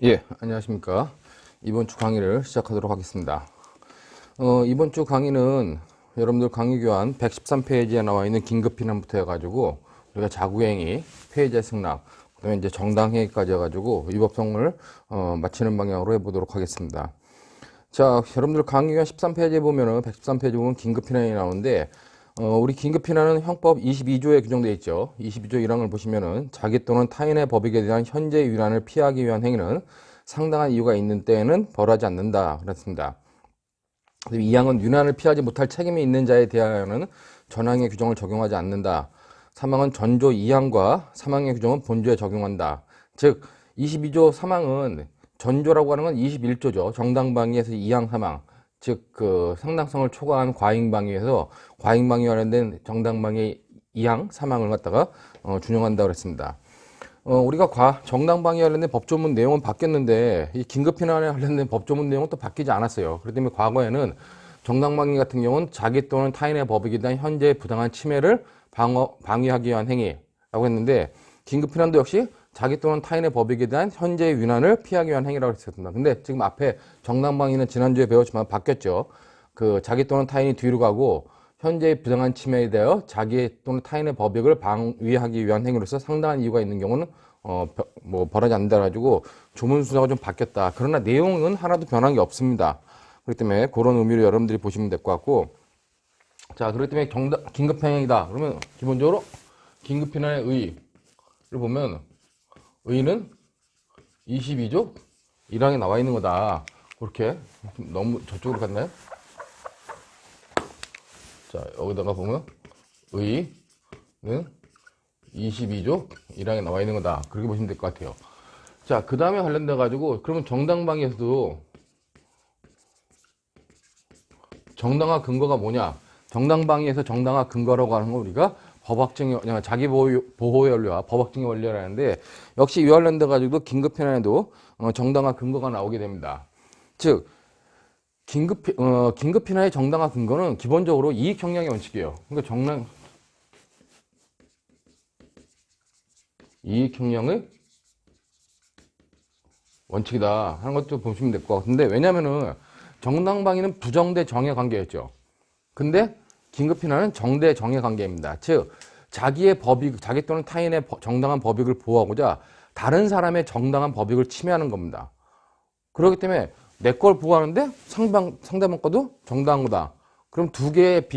예, 안녕하십니까. 이번 주 강의를 시작하도록 하겠습니다. 이번 주 강의는 여러분들 강의 교환 113페이지에 나와 있는 긴급避난부터 해가지고 우리가 자구행위, 폐해제 승낙, 그다음에 이제 정당행위까지 해가지고 위법성을 마치는 방향으로 해보도록 하겠습니다. 자, 여러분들 강의 교환 13페이지에 보면은 113페이지 보면 긴급避난이 나오는데 우리 긴급避난은 형법 22조에 규정되어 있죠. 22조 1항을 보시면은 자기 또는 타인의 법익에 대한 현재 위반을 피하기 위한 행위는 상당한 이유가 있는 때에는 벌하지 않는다. 그렇습니다. 이 항은 유난을 피하지 못할 책임이 있는 자에 대하여는 전항의 규정을 적용하지 않는다. 3항은 전조 2항과 3항의 규정은 본조에 적용한다. 즉 22조 3항은 전조라고 하는 건 21조죠. 정당방위에서 2항 3항. 즉 그 상당성을 초과한 과잉방위에서 과잉방위 관련된 정당방위 2항 3항을 갖다가 준용한다고 그랬습니다. 우리가 정당방위 관련된 법조문 내용은 바뀌었는데 이 긴급避난에 관련된 법조문 내용은 또 바뀌지 않았어요. 그렇기 때문에 과거에는 정당방위 같은 경우는 자기 또는 타인의 법익에 대한 현재의 부당한 침해를 방위하기 위한 행위라고 했는데 긴급避난도 역시 자기 또는 타인의 법익에 대한 현재의 위난을 피하기 위한 행위라고 했습니다. 근데 지금 앞에 정당방위는 지난주에 배웠지만 바뀌었죠. 그 자기 또는 타인이 뒤로 가고 현재의 부당한 침해에 대하여 자기 또는 타인의 법익을 방위하기 위한 행위로서 상당한 이유가 있는 경우는 벌하지 않는다 가지고 조문 순서가 좀 바뀌었다. 그러나 내용은 하나도 변한 게 없습니다. 그렇기 때문에 그런 의미로 여러분들이 보시면 될 것 같고, 자, 그렇기 때문에 긴급행위다. 그러면 기본적으로 긴급避난의 의의를 보면 의의는 22조 1항에 나와 있는 거다. 그렇게 너무 저쪽으로 갔나요? 자, 여기다가 보면 의의는 22조 1항에 나와 있는 거다. 그렇게 보시면 될 것 같아요. 자, 그 다음에 관련돼 가지고 그러면 정당방위에서도 정당화 근거가 뭐냐? 정당방위에서 정당화 근거라고 하는 건 우리가 법확증의 자기 보호의 원리와 법확증의 원리라는데 역시 이와 관련돼 가지고 긴급避난에도 정당화 근거가 나오게 됩니다. 즉 긴급避난의 정당화 근거는 기본적으로 이익 형량의 원칙이에요. 그러니까 이익 형량의 원칙이다 하는 것도 보시면 될 것 같은데, 왜냐면은 정당방위는 부정 대 정의 관계였죠. 근데 긴급避난은 정대 정의 관계입니다. 즉 자기의 법익, 자기 또는 타인의 정당한 법익을 보호하고자 다른 사람의 정당한 법익을 침해하는 겁니다. 그렇기 때문에 내 걸 보호하는데 상대방 거도 정당한 거다. 그럼 두 개의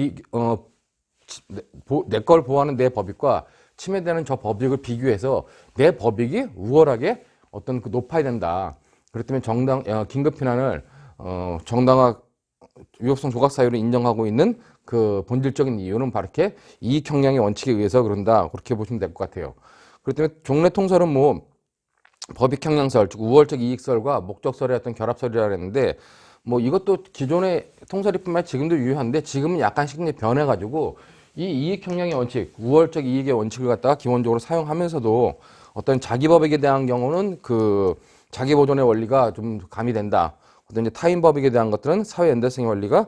내 걸 보호하는 내 법익과 침해되는 저 법익을 비교해서 내 법익이 우월하게 어떤 그 높아야 된다. 그렇기 때문에 긴급避난을 정당화 위법성 조각 사유를 인정하고 있는 그 본질적인 이유는 바로 이렇게 이익 형량의 원칙에 의해서 그런다. 그렇게 보시면 될 것 같아요. 그렇기 때문에 종래 통설은 뭐 법익 형량설, 즉 우월적 이익설과 목적설의 어떤 결합설이라고 했는데 뭐 이것도 기존의 통설이뿐만 아니라 지금도 유효한데 지금은 약간씩 이제 변해가지고 이 이익 형량의 원칙, 우월적 이익의 원칙을 갖다가 기본적으로 사용하면서도 어떤 자기 법익에 대한 경우는 그 자기 보존의 원리가 좀 가미된다. 이제 타인 법익에 대한 것들은 사회 연대성의 원리가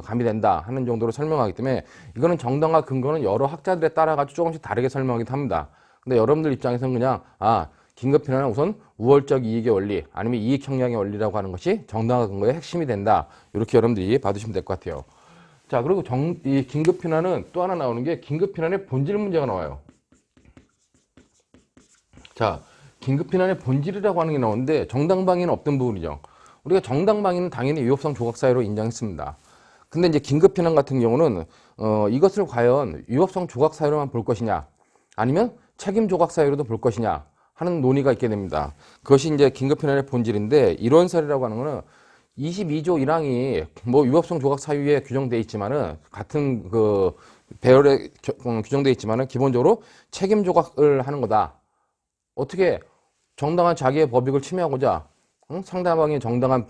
가미된다 하는 정도로 설명하기 때문에 이거는 정당화 근거는 여러 학자들에 따라 가지고 조금씩 다르게 설명하기도 합니다. 근데 여러분들 입장에서는 그냥 긴급避난은 우선 우월적 이익의 원리 아니면 이익 형량의 원리라고 하는 것이 정당화 근거의 핵심이 된다. 이렇게 여러분들이 받으시면 될 것 같아요. 자, 그리고 이 긴급避난은 또 하나 나오는 게 긴급避난의 본질 문제가 나와요. 자, 긴급避난의 본질이라고 하는 게 나오는데 정당방위는 없던 부분이죠. 우리가 정당방위는 당연히 위법성 조각사유로 인정했습니다. 근데 이제 긴급避난 같은 경우는 이것을 과연 위법성 조각사유로만 볼 것이냐 아니면 책임 조각사유로도 볼 것이냐 하는 논의가 있게 됩니다. 그것이 이제 긴급避난의 본질인데 이론설이라고 하는 거는 22조 1항이 뭐 위법성 조각사유에 규정되어 있지만은 같은 그 배열에 규정되어 있지만은 기본적으로 책임 조각을 하는 거다. 어떻게 정당한 자기의 법익을 침해하고자 상대방의 정당한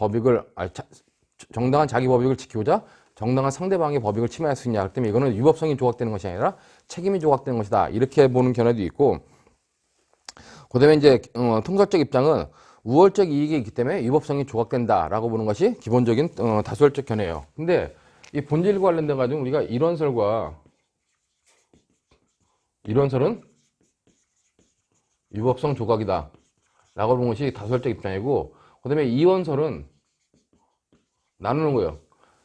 자기 법익을 지키고자 정당한 상대방의 법익을 침해할 수 있냐. 그렇기 때문에 이거는 위법성이 조각되는 것이 아니라 책임이 조각되는 것이다. 이렇게 보는 견해도 있고, 그 다음에 이제 통설적 입장은 우월적 이익이 있기 때문에 위법성이 조각된다라고 보는 것이 기본적인 다수설적 견해예요. 근데 이 본질과 관련돼 가지고 우리가 이론설은 위법성 조각이다 라고 보는 것이 다수결적 입장이고, 그 다음에 이원설은 나누는 거예요.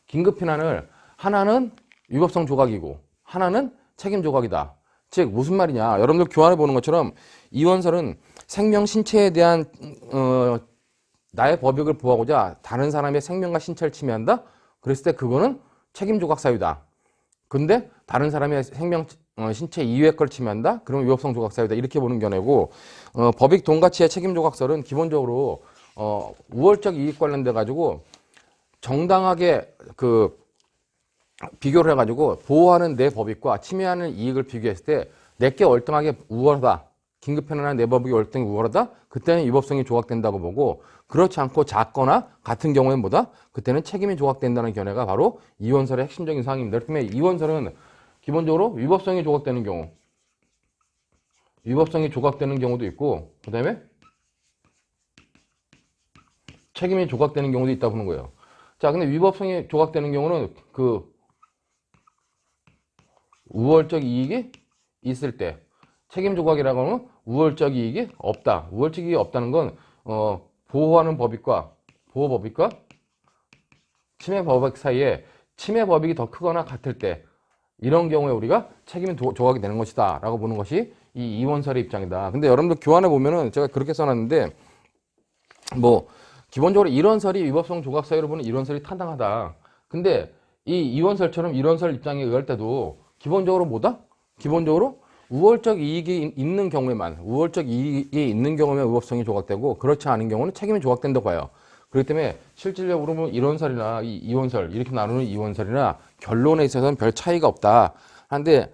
긴급피난을 하나는 위법성 조각이고 하나는 책임 조각이다. 즉 무슨 말이냐, 여러분들 교환해 보는 것처럼 이원설은 생명 신체에 대한 나의 법익을 보호하고자 다른 사람의 생명과 신체를 침해한다? 그랬을 때 그거는 책임 조각 사유다. 근데 다른 사람의 생명 신체 이외의 걸 침해한다? 그러면 위법성 조각 사유다. 이렇게 보는 견해고, 법익 동가치의 책임 조각설은 기본적으로 우월적 이익 관련돼 가지고 정당하게 비교를 해가지고 보호하는 내 법익과 침해하는 이익을 비교했을 때 내게 월등하게 우월하다, 긴급피난한 내 법익이 월등히 우월하다, 그때는 위법성이 조각된다고 보고, 그렇지 않고 작거나 같은 경우에는 뭐다? 그때는 책임이 조각된다는 견해가 바로 이원설의 핵심적인 사항입니다. 그렇기 때문에 이원설은 기본적으로 위법성이 조각되는 경우도 있고, 그 다음에 책임이 조각되는 경우도 있다고 보는 거예요. 자, 근데 위법성이 조각되는 경우는 우월적 이익이 있을 때, 책임 조각이라고 하면 우월적 이익이 없다. 우월적 이익이 없다는 건 보호하는 법익과 보호법익과 침해 법익 사이에 침해 법익이 더 크거나 같을 때, 이런 경우에 우리가 책임이 조각이 되는 것이다 라고 보는 것이 이 이원설의 입장이다. 근데 여러분들 교환해 보면은 제가 그렇게 써놨는데, 뭐 기본적으로 이론설이 위법성 조각 사유로 보는 이론설이 타당하다. 근데 이 이원설처럼 이론설 입장에 의할 때도 기본적으로 뭐다? 기본적으로 우월적 이익이 있는 경우에만, 우월적 이익이 있는 경우면 위법성이 조각되고, 그렇지 않은 경우는 책임이 조각된다고 봐요. 그렇기 때문에 실질적으로 보면 이론설이나 이원설, 이렇게 나누는 이원설이나 결론에 있어서는 별 차이가 없다. 한데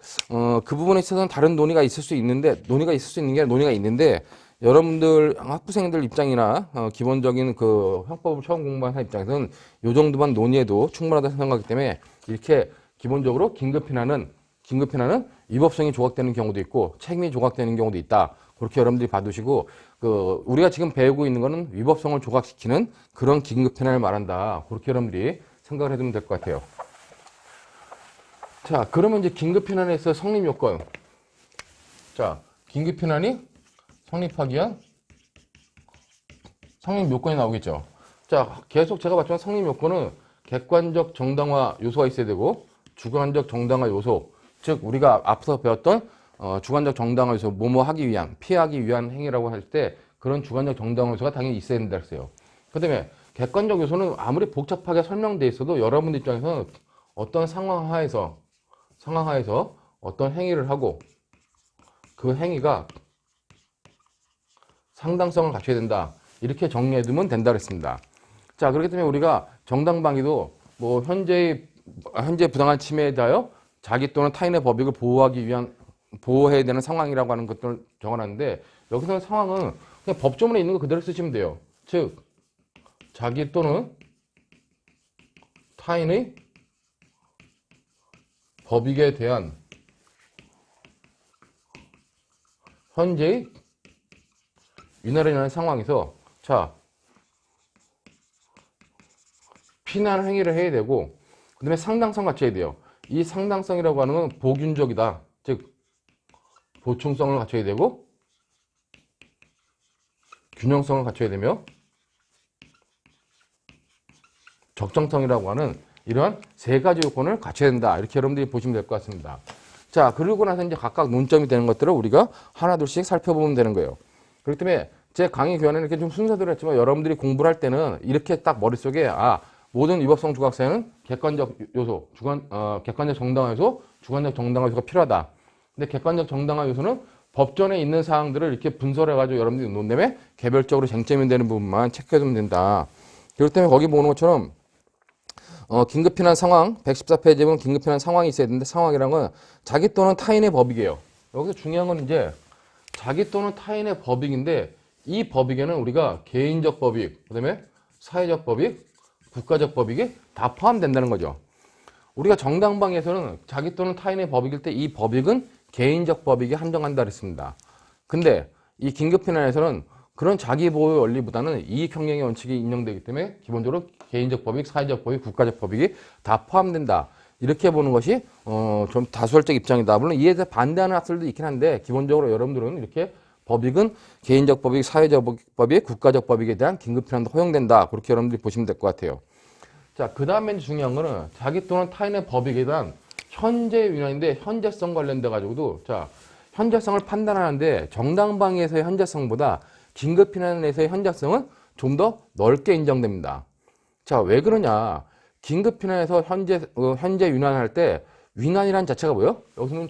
그 부분에 있어서는 다른 논의가 있을 수 있는 게 아니라 논의가 있는데, 여러분들 학부생들 입장이나 기본적인 그 형법을 처음 공부하는 입장에서는 이 정도만 논의해도 충분하다고 생각하기 때문에, 이렇게 기본적으로 긴급피난은 위법성이 조각되는 경우도 있고 책임이 조각되는 경우도 있다. 그렇게 여러분들이 봐두시고, 우리가 지금 배우고 있는 거는 위법성을 조각시키는 그런 긴급피난을 말한다. 그렇게 여러분들이 생각을 해두면 될 것 같아요. 자, 그러면 이제 긴급피난에서 성립 요건. 자, 긴급피난이 성립하기 위한 성립 요건이 나오겠죠. 자, 계속 제가 봤지만 성립 요건은 객관적 정당화 요소가 있어야 되고, 주관적 정당화 요소, 즉 우리가 앞서 배웠던 주관적 정당화 요소, 뭐뭐 하기 위한, 피하기 위한 행위라고 할 때 그런 주관적 정당화 요소가 당연히 있어야 된다 했어요. 그 다음에 객관적 요소는 아무리 복잡하게 설명돼 있어도 여러분들 입장에서는 어떤 상황하에서 어떤 행위를 하고 그 행위가 상당성을 갖춰야 된다, 이렇게 정리해두면 된다 그랬습니다. 자, 그렇기 때문에 우리가 정당방위도 뭐 현재 부당한 침해에 대하여 자기 또는 타인의 법익을 보호해야 되는 상황이라고 하는 것들을 적어놨는데, 여기서 상황은 그냥 법조문에 있는 거 그대로 쓰시면 돼요. 즉 자기 또는 타인의 법익에 대한 현재의 위헌에 의한 상황에서, 자, 피난 행위를 해야 되고, 그 다음에 상당성 갖춰야 돼요. 이 상당성이라고 하는 건 보균적이다. 즉 보충성을 갖춰야 되고, 균형성을 갖춰야 되며, 적정성이라고 하는 이러한 세 가지 요건을 갖춰야 된다. 이렇게 여러분들이 보시면 될 것 같습니다. 자, 그러고 나서 이제 각각 논점이 되는 것들을 우리가 하나둘씩 살펴보면 되는 거예요. 그렇기 때문에 제 강의 교환에는 이렇게 좀 순서대로 했지만, 여러분들이 공부를 할 때는 이렇게 딱 머릿속에, 모든 위법성 조각 사유는 객관적 요소, 객관적 정당화 요소, 주관적 정당화 요소가 필요하다. 근데 객관적 정당화 요소는 법전에 있는 사항들을 이렇게 분석해가지고 여러분들이 논점에 개별적으로 쟁점이 되는 부분만 체크해두면 된다. 그렇기 때문에 거기 보는 것처럼 긴급피난 상황, 114페이지에 보면 긴급피난 상황이 있어야 되는데, 상황이란 건 자기 또는 타인의 법익이에요. 여기서 중요한 건 이제 자기 또는 타인의 법익인데, 이 법익에는 우리가 개인적 법익, 그 다음에 사회적 법익, 국가적 법익이 다 포함된다는 거죠. 우리가 정당방위에서는 자기 또는 타인의 법익일 때 이 법익은 개인적 법익에 한정한다 그랬습니다. 근데 이 긴급피난에서는 그런 자기보호의 원리보다는 이익형량의 원칙이 인정되기 때문에 기본적으로 개인적 법익, 사회적 법익, 국가적 법익이 다 포함된다. 이렇게 보는 것이 좀 다수결적 입장이다. 물론 이에 대해 반대하는 학설도 있긴 한데, 기본적으로 여러분들은 이렇게 법익은 개인적 법익, 사회적 법익, 국가적 법익에 대한 긴급피난도 허용된다. 그렇게 여러분들이 보시면 될 것 같아요. 자, 그 다음에 중요한 거는 자기 또는 타인의 법익에 대한 현재 윤환인데 현재성 관련돼 가지고도 자, 현재성을 판단하는데 정당방위에서의 현재성보다 긴급피난에서의 현재성은 좀 더 넓게 인정됩니다. 자, 왜 그러냐? 긴급피난에서 현재 윤환할 때 위난이란 자체가 뭐예요? 여기서는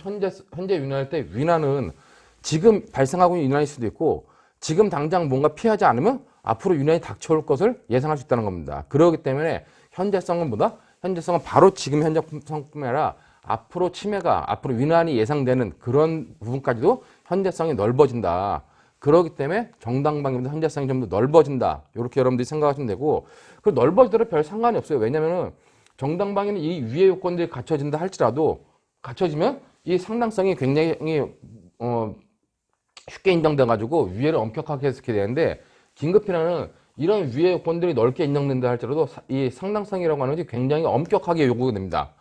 현재 윤환할 때 위난은 지금 발생하고 있는 윤환일 수도 있고 지금 당장 뭔가 피하지 않으면 앞으로 윤환이 닥쳐올 것을 예상할 수 있다는 겁니다. 그렇기 때문에 현재성은 바로 지금 현재성뿐만 아니라 앞으로 앞으로 위난이 예상되는 그런 부분까지도 현재성이 넓어진다. 그렇기 때문에 정당방위보다 현재성이 좀 더 넓어진다. 이렇게 여러분들이 생각하시면 되고, 그 넓어지더라도 별 상관이 없어요. 왜냐면은 정당방위는 이 위의 요건들이 갖춰진다 할지라도 갖춰지면 이 상당성이 굉장히 쉽게 인정돼 가지고 위해를 엄격하게 해석해야 되는데, 긴급피난은 이런 위의 요건들이 넓게 인정된다 할지라도 이 상당성이라고 하는 것이 굉장히 엄격하게 요구가 됩니다.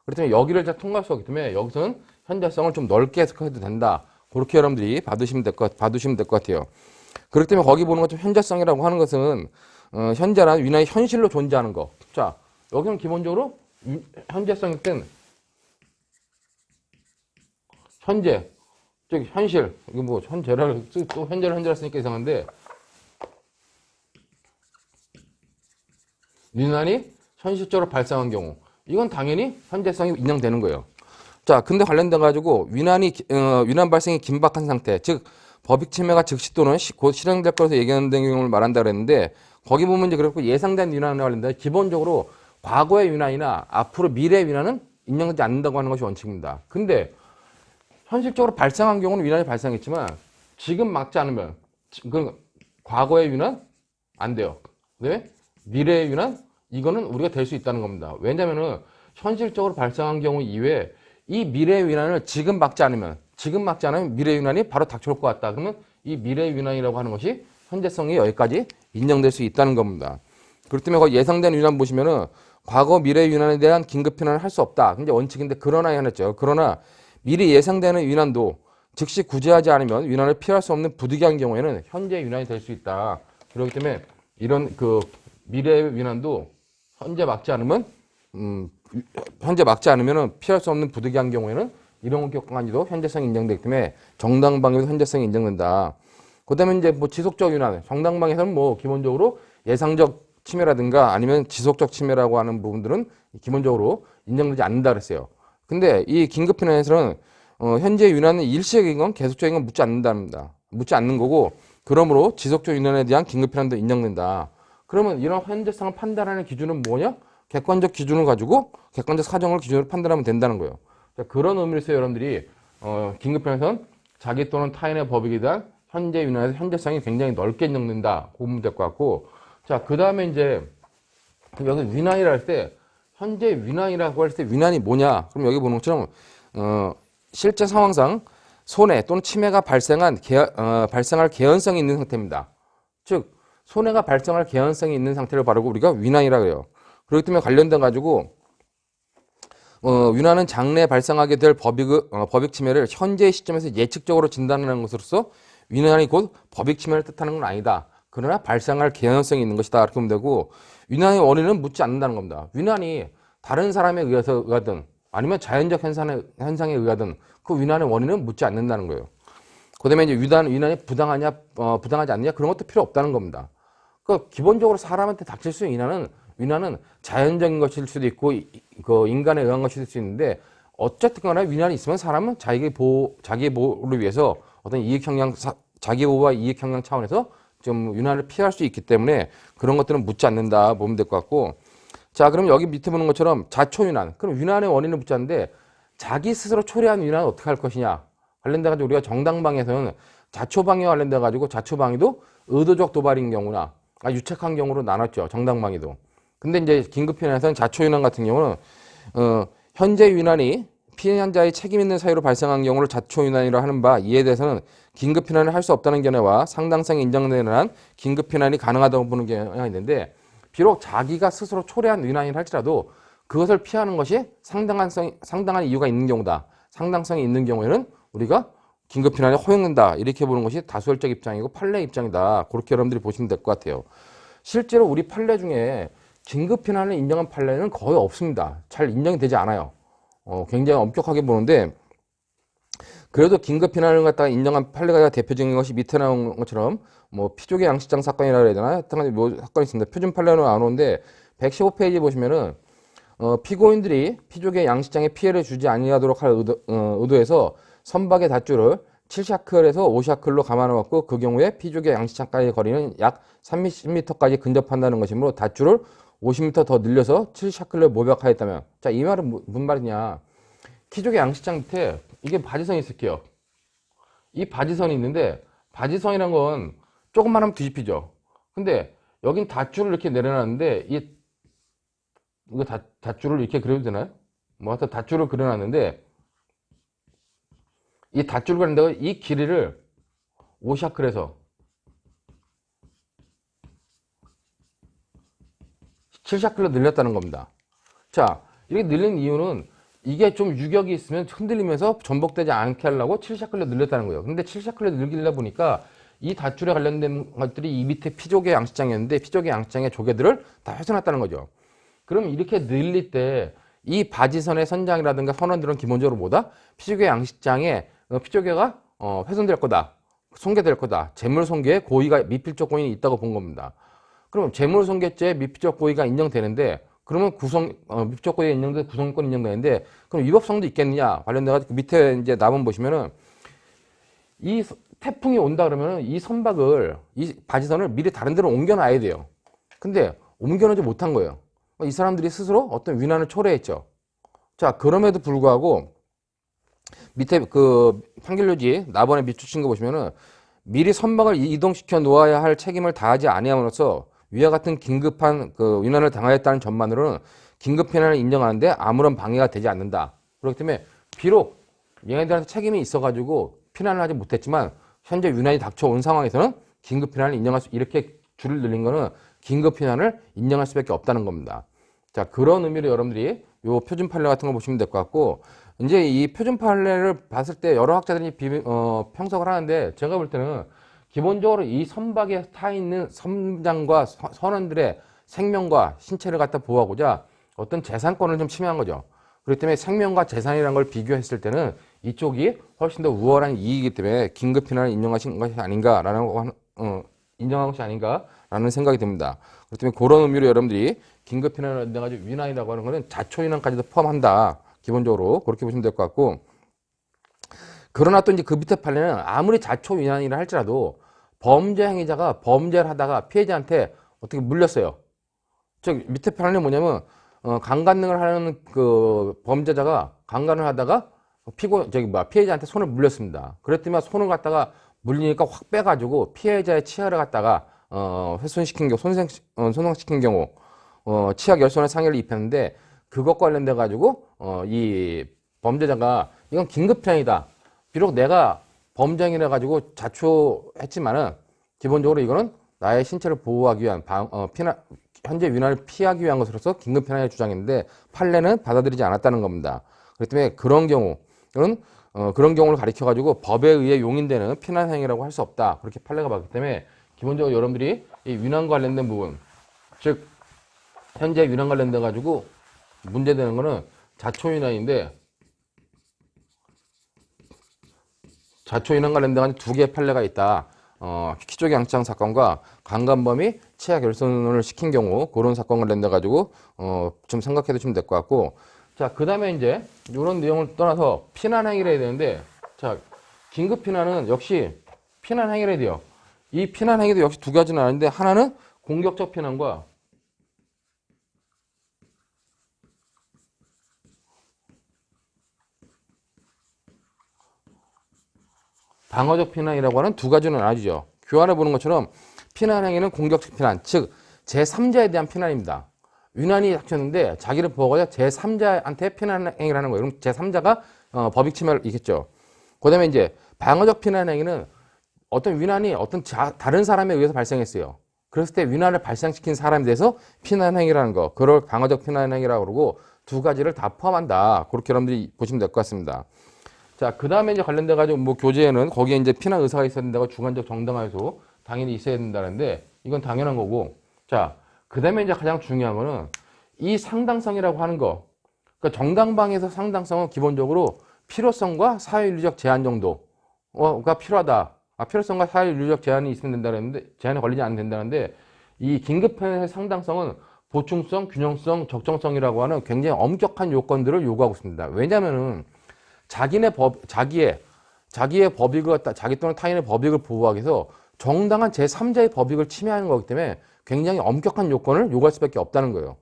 그렇기 때문에 여기를 잘 통과할 수 없기 때문에 여기서는 현재성을 좀 넓게 해석해도 된다. 그렇게 여러분들이 봐두시면 될 것 같아요. 그렇기 때문에 거기 보는 것처럼 현재성이라고 하는 것은 현재란 위나의 현실로 존재하는 거. 자, 여기는 기본적으로 현재성일 땐 현재, 즉 현실, 이거 뭐 또 현재를 쓰니까 이상한데, 위난이 현실적으로 발생한 경우, 이건 당연히 현재성이 인정되는 거예요. 자, 근데 관련돼 가지고 위난 발생이 긴박한 상태, 즉 법익 침해가 즉시 또는 곧 실행될 것으로 예견된 경우를 말한다 그랬는데, 거기 보면 이제 그렇고 예상된 위난에 관련돼 기본적으로 과거의 위난이나 앞으로 미래의 위난은 인정되지 않는다고 하는 것이 원칙입니다. 근데 현실적으로 발생한 경우는 위난이 발생했지만 지금 막지 않으면 그 과거의 위난 안 돼요. 네? 미래의 위난 이거는 우리가 될 수 있다는 겁니다. 왜냐면은 현실적으로 발생한 경우 이외에 이 미래의 위난을 지금 막지 않으면 미래의 위난이 바로 닥쳐올 것 같다. 그러면 이 미래의 위난이라고 하는 것이 현재성이 여기까지 인정될 수 있다는 겁니다. 그렇기 때문에 거기 예상된 위난 보시면은 과거 미래의 위난에 대한 긴급 피난을 할 수 없다. 근데 원칙인데 그러나 해놨죠. 그러나 미리 예상되는 위난도 즉시 구제하지 않으면 위난을 피할 수 없는 부득이한 경우에는 현재 위난이 될 수 있다. 그렇기 때문에 이런 그 미래의 위난도 현재 막지 않으면 피할 수 없는 부득이한 경우에는 이런 경우까지도 현재성이 인정되기 때문에 정당방위도 현재성이 인정된다. 그다음에 이제 뭐 지속적 위난, 정당방위에서는 뭐 기본적으로 예상적 침해라든가 아니면 지속적 침해라고 하는 부분들은 기본적으로 인정되지 않는다 그랬어요. 근데 이 긴급 피난에서는 현재 위난은 일시적인 건 계속적인 건 묻지 않는답니다. 묻지 않는 거고, 그러므로 지속적 위난에 대한 긴급 피난도 인정된다. 그러면 이런 현재성을 판단하는 기준은 뭐냐? 객관적 기준을 가지고 객관적 사정을 기준으로 판단하면 된다는 거예요. 자, 그런 의미에서 여러분들이 긴급 피난에서는 자기 또는 타인의 법익에 대한 현재 위난에서 현재성이 굉장히 넓게 인정된다. 그 부분 될 것 같고, 자, 그 다음에 이제 여기 위난이라 할 때 현재 위난이라고 할 때 위난이 뭐냐? 그럼 여기 보는 것처럼 실제 상황상 손해 또는 침해가 발생할 개연성이 있는 상태입니다. 즉 손해가 발생할 개연성이 있는 상태를 바르고 우리가 위난이라고 해요. 그렇기 때문에 관련돼 가지고 위난은 장래에 발생하게 될 법익 침해를 현재의 시점에서 예측적으로 진단하는 것으로서 위난이 곧 법익 침해를 뜻하는 건 아니다. 그러나 발생할 개연성이 있는 것이다. 이렇게 보면 되고, 위난의 원인은 묻지 않는다는 겁니다. 위난이 다른 사람에 의하든 아니면 자연적 현상에 의하든 그 위난의 원인은 묻지 않는다는 거예요. 그 다음에 이제 위난이 부당하지 않느냐 그런 것도 필요 없다는 겁니다. 그 기본적으로 사람한테 닥칠 수 있는 위난은 자연적인 것일 수도 있고 그 인간에 의한 것일 수 있는데, 어쨌든 간에 위난이 있으면 사람은 자기 보호를 위해서 어떤 자기 보호와 이익 형량 차원에서 좀 위난을 피할 수 있기 때문에 그런 것들은 묻지 않는다 보면 될 것 같고, 자, 그럼 여기 밑에 보는 것처럼 자초위난, 그럼 위난의 원인을 묻지 않는데 자기 스스로 초래한 위난은 어떻게 할 것이냐 관련돼 가지고 우리가 정당방위에서는 자초방위와 관련돼 가지고 자초방위도 의도적 도발인 경우나 유착한 경우로 나눴죠. 정당방위도. 근데 이제 긴급피난에서는 자초위난 같은 경우는 현재 위난이 피해자의 책임 있는 사유로 발생한 경우를 자초위난이라고 하는 바, 이에 대해서는 긴급피난을 할 수 없다는 견해와 상당성이 인정되는 한 긴급피난이 가능하다고 보는 견해가 있는데, 비록 자기가 스스로 초래한 위난이라 할지라도 그것을 피하는 것이 상당한 이유가 있는 경우다. 상당성이 있는 경우에는 우리가 긴급 피난이 허용된다. 이렇게 보는 것이 다수결적 입장이고 판례 입장이다. 그렇게 여러분들이 보시면 될 것 같아요. 실제로 우리 판례 중에 긴급 피난을 인정한 판례는 거의 없습니다. 잘 인정이 되지 않아요. 굉장히 엄격하게 보는데 그래도 긴급 피난을 갖다가 인정한 판례가 대표적인 것이 밑에 나온 것처럼 뭐 피조개 양식장 사건이라고 해야 되나? 하여튼 뭐 사건이 있습니다. 표준 판례는 안 오는데 115페이지 보시면은 피고인들이 피조개 양식장에 피해를 주지 아니하도록 할 의도에서 선박의 닷줄을 7샤클에서 5샤클로 감아놓았고 그 경우에 피조개 양식장까지의 거리는 약 30m까지 근접한다는 것이므로 닷줄을 50m 더 늘려서 7샤클로 모백하였다면 자, 이 말은 무슨 말이냐. 피조개 양식장 밑에 이게 바지선이 있을게요. 이 바지선이 있는데 바지선이란 건 조금만 하면 뒤집히죠. 근데 여긴 닷줄을 이렇게 내려놨는데 이거 닷줄을 이렇게 그려도 되나요? 뭐 하여튼 닷줄을 그려놨는데 이 닷줄을 그렸는데 이 길이를 5샤클에서 7샤클로 늘렸다는 겁니다. 자, 이렇게 늘린 이유는 이게 좀 유격이 있으면 흔들리면서 전복되지 않게 하려고 7샤클로 늘렸다는 거예요. 근데 7샤클로 늘리다 보니까 이 닷줄에 관련된 것들이 이 밑에 피조개 양식장이었는데 피조개 양식장의 조개들을 다 훼손했다는 거죠. 그럼 이렇게 늘릴 때 이 바지선의 선장이라든가 선원들은 기본적으로 뭐다? 피조개 양식장에 피조개가 훼손될 거다. 손괴될 거다. 재물손괴 고의가 미필적 고의는 있다고 본 겁니다. 그럼 재물손괴죄 미필적 고의가 인정되는데 그러면 미필적 고의가 인정돼 구성권이 인정되는데 그럼 위법성도 있겠느냐 관련돼가지고 밑에 이제 나번 보시면은 이 태풍이 온다 그러면은 이 선박을 이 바지선을 미리 다른 데로 옮겨놔야 돼요. 근데 옮겨놓지 못한 거예요. 이 사람들이 스스로 어떤 위난을 초래했죠. 자, 그럼에도 불구하고 밑에 그 판결료지 나번에 밑줄 거 보시면은 미리 선박을 이동시켜 놓아야 할 책임을 다하지 아니함으로써 위와 같은 긴급한 그 위난을 당하였다는 점만으로는 긴급 피난을 인정하는데 아무런 방해가 되지 않는다. 그렇기 때문에 비록 얘네들한테 책임이 있어가지고 피난을 하지 못했지만 현재 위난이 닥쳐온 상황에서는 긴급 피난을 인정할 수 이렇게 줄을 늘린 거는 긴급 피난을 인정할 수밖에 없다는 겁니다. 자, 그런 의미로 여러분들이 요 표준 판례 같은 거 보시면 될 것 같고 이제 이 표준 판례를 봤을 때 여러 학자들이 평석을 하는데 제가 볼 때는 기본적으로 이 선박에 타 있는 선장과 선원들의 생명과 신체를 갖다 보호하고자 어떤 재산권을 좀 침해한 거죠. 그렇기 때문에 생명과 재산이라는 걸 비교했을 때는 이쪽이 훨씬 더 우월한 이익이기 때문에 긴급 피난을 인정하신 것이 아닌가라는 인정한 것이 아닌가라는 생각이 듭니다. 그렇기 때문에 그런 의미로 여러분들이 긴급 피난을 인정하지 위난이라고 하는 것은 자초위난까지도 포함한다. 기본적으로 그렇게 보시면 될 것 같고 그러나 또 이제 그 밑에 판례는 아무리 자초위난이라 할지라도 범죄 행위자가 범죄를 하다가 피해자한테 어떻게 물렸어요. 즉 밑에 판례는 뭐냐면 강간능을 하는 그 범죄자가 강간을 하다가 피해자한테 손을 물렸습니다. 그랬더니 손을 갖다가 물리니까 확 빼가지고 피해자의 치아를 갖다가 훼손시킨 경우, 손상시킨 경우 치아 열손의 상해를 입혔는데 그것 관련돼 가지고 이 범죄자가 이건 긴급 피난이다. 비록 내가 범죄 행위를 가지고 자초했지만은 기본적으로 이거는 나의 신체를 보호하기 위한 현재 위난을 피하기 위한 것으로서 긴급 피난의 주장인데 판례는 받아들이지 않았다는 겁니다. 그렇기 때문에 그런 경우는 그런 경우를 가리켜 가지고 법에 의해 용인되는 피난 행위라고 할 수 없다. 그렇게 판례가 봤기 때문에 기본적으로 여러분들이 이 위난 관련된 부분, 즉 현재 위난 관련돼 가지고 문제되는 거는 자초위난인데 자초위난 관련돼 가지고 두 개의 판례가 있다. 피조개 양식장 사건과 강간범이 치아 결손을 시킨 경우 그런 사건 관련돼 가지고 좀 생각해 두시면 될 것 같고 자, 그 다음에 이제 이런 내용을 떠나서 피난 행위를 해야 되는데 자, 긴급 피난은 역시 피난 행위를 해야 돼요. 이 피난 행위도 역시 두 가지는 아닌데 하나는 공격적 피난과 방어적 피난이라고 하는 두 가지는 아니죠. 교환해 보는 것처럼 피난 행위는 공격적 피난, 즉 제3자에 대한 피난입니다. 위난이 닥쳤는데 자기를 보호하고자 제3자한테 피난 행위를 하는 거예요. 그럼 제3자가 법익 침해를 있겠죠. 그 다음에 이제 방어적 피난 행위는 어떤 위난이 다른 사람에 의해서 발생했어요. 그랬을 때 위난을 발생시킨 사람에 대해서 피난 행위라는 거, 그걸 방어적 피난 행위라고 그러고 두 가지를 다 포함한다. 그렇게 여러분들이 보시면 될 것 같습니다. 자, 그 다음에 이제 관련돼가지고 뭐 교재에는 거기에 이제 피난 의사가 있어야 된다고 주관적 정당화에서 당연히 있어야 된다는데 이건 당연한 거고. 자, 그 다음에 이제 가장 중요한 거는 이 상당성이라고 하는 거. 그러니까 정당방에서 상당성은 기본적으로 필요성과 사회윤리적 제한 정도가 필요하다. 필요성과 사회윤리적 제한이 있으면 된다는데 제한에 걸리지 않으면 된다는데 이 긴급편의 상당성은 보충성, 균형성, 적정성이라고 하는 굉장히 엄격한 요건들을 요구하고 있습니다. 왜냐면은 자기의 법익을 갖다 자기 또는 타인의 법익을 보호하기 위해서 정당한 제3자의 법익을 침해하는 거기 때문에 굉장히 엄격한 요건을 요구할 수밖에 없다는 거예요.